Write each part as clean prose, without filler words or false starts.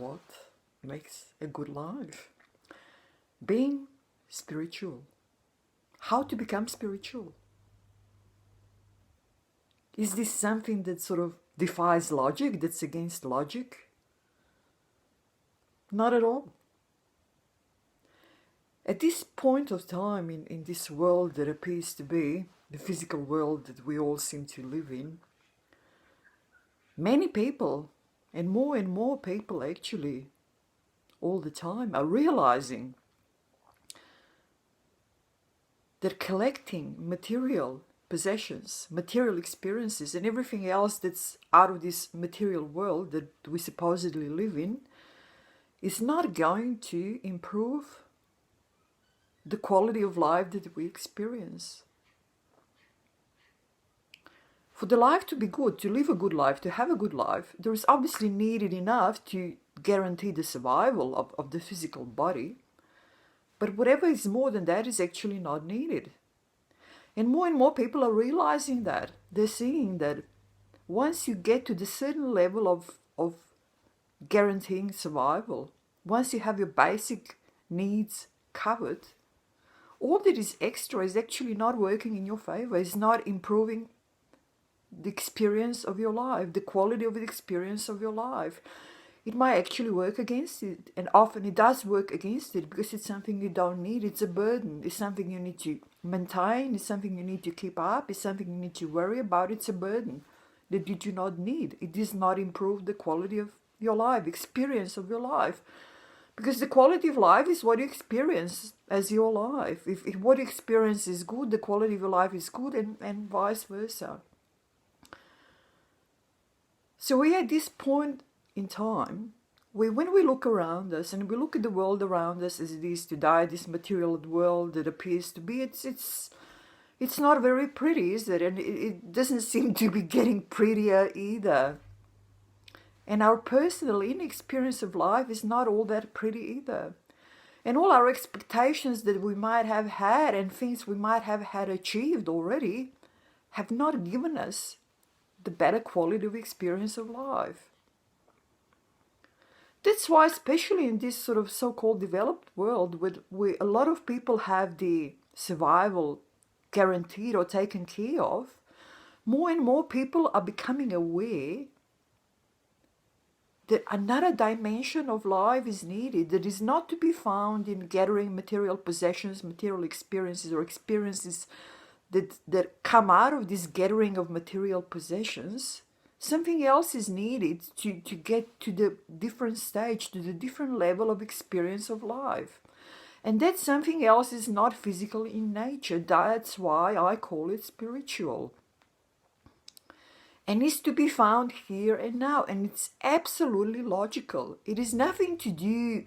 what makes a good life. Being spiritual. How to become spiritual? Is this something that sort of defies logic, that's against logic? Not at all. At this point of time in this world that appears to be the physical world that we all seem to live in, many people, and more people actually, all the time, are realizing that collecting material possessions, material experiences, and everything else that's out of this material world that we supposedly live in is not going to improve the quality of life that we experience. For the life to be good, to live a good life, to have a good life, there is obviously needed enough to guarantee the survival of the physical body. But whatever is more than that is actually not needed. And more people are realizing that. They're seeing that once you get to the certain level of guaranteeing survival, once you have your basic needs covered, all that is extra is actually not working in your favor. It's not improving the experience of your life, the quality of the experience of your life. It might actually work against it. And often it does work against it because it's something you don't need. It's a burden. It's something you need to maintain. It's something you need to keep up. It's something you need to worry about. It's a burden that you do not need. It does not improve the quality of your life, experience of your life. Because the quality of life is what you experience as your life. If what you experience is good, the quality of your life is good, and vice versa. So we're at this point in time where when we look around us and we look at the world around us as it is today, this material world that appears to be, it's not very pretty, is it? And it doesn't seem to be getting prettier either. And our personal inexperience of life is not all that pretty either. And all our expectations that we might have had and things we might have had achieved already have not given us the better quality of experience of life. That's why, especially in this sort of so-called developed world, where a lot of people have the survival guaranteed or taken care of, more and more people are becoming aware that another dimension of life is needed that is not to be found in gathering material possessions, material experiences, or experiences that come out of this gathering of material possessions. Something else is needed to get to the different stage, to the different level of experience of life. And that something else is not physical in nature. That's why I call it spiritual. And is to be found here and now. And it's absolutely logical. It is nothing to do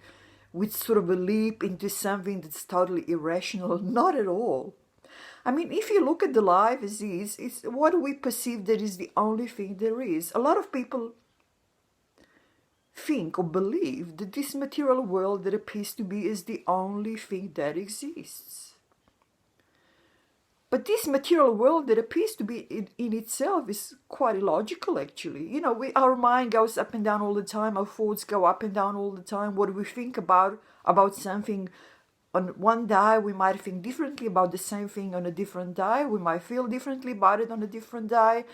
with sort of a leap into something that's totally irrational. Not at all. I mean, if you look at the life as is, it's what do we perceive that is the only thing there is. A lot of people think or believe that this material world that appears to be is the only thing that exists. But this material world that appears to be in itself is quite illogical, actually. You know, our mind goes up and down all the time. Our thoughts go up and down all the time. What do we think about something? On one day, we might think differently about the same thing on a different day. We might feel differently about it on a different day.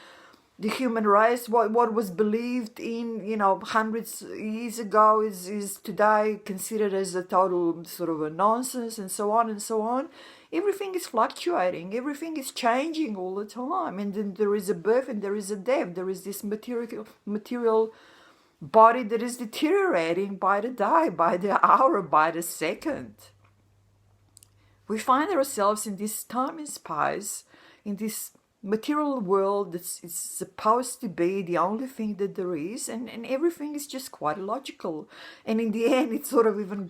The human race, what was believed in, hundreds of years ago is today considered as a total sort of a nonsense, and so on and so on. Everything is fluctuating. Everything is changing all the time. And then there is a birth and there is a death. There is this material body that is deteriorating by the day, by the hour, by the second. We find ourselves in this time and space, in this material world that's supposed to be the only thing that there is, and everything is just quite illogical. And in the end, it sort of even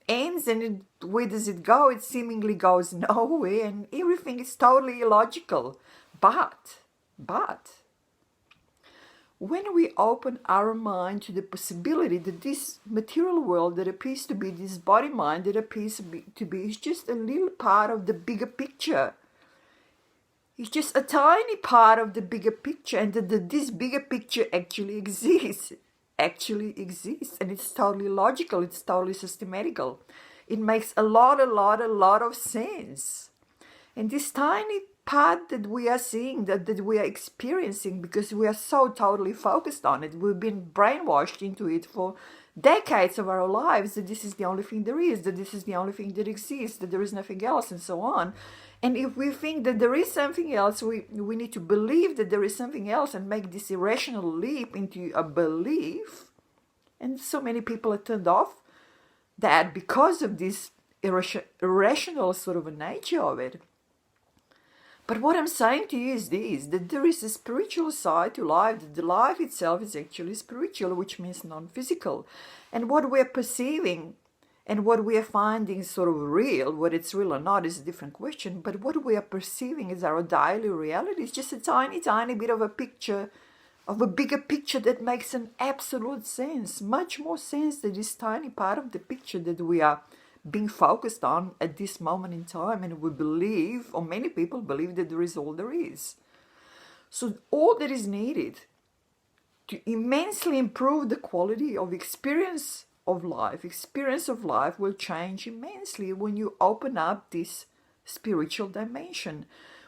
ends, and where does it go? It seemingly goes nowhere, and everything is totally illogical. But when we open our mind to the possibility that this material world that appears to be, this body mind that appears to be is just a little part of the bigger picture. It's just a tiny part of the bigger picture, and that this bigger picture actually exists. actually exists, and it's totally logical, it's totally systematical. It makes a lot of sense. And this tiny part that we are seeing, that we are experiencing, because we are so totally focused on it, we've been brainwashed into it for decades of our lives, that this is the only thing there is, that this is the only thing that exists, that there is nothing else, and so on. And if we think that there is something else, we need to believe that there is something else and make this irrational leap into a belief. And so many people are turned off that because of this irrational sort of a nature of it. But what I'm saying to you is this, that there is a spiritual side to life, that the life itself is actually spiritual, which means non-physical. And what we're perceiving and what we are finding sort of real, whether it's real or not is a different question, but what we are perceiving is our daily reality. It's just a tiny, tiny bit of a picture, of a bigger picture that makes an absolute sense, much more sense than this tiny part of the picture that we are being focused on at this moment in time, and we believe, or many people believe, that there is all there is. So all that is needed to immensely improve the quality of experience of life will change immensely when you open up this spiritual dimension.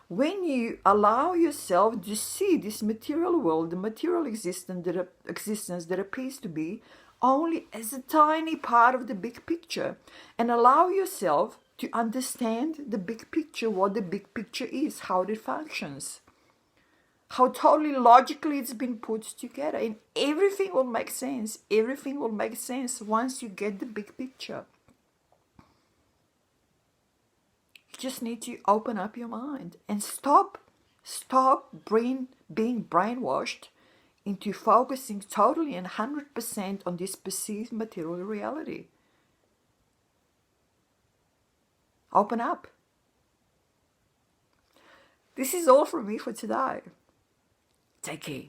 When you allow yourself to see this material world, the material existence that appears to be, only as a tiny part of the big picture, and allow yourself to understand the big picture, what the big picture is, how it functions, how totally logically it's been put together, and everything will make sense. Everything will make sense once you get the big picture. You just need to open up your mind and stop being brainwashed into focusing totally and 100% on this perceived material reality. Open up. This is all from me for today. Take care.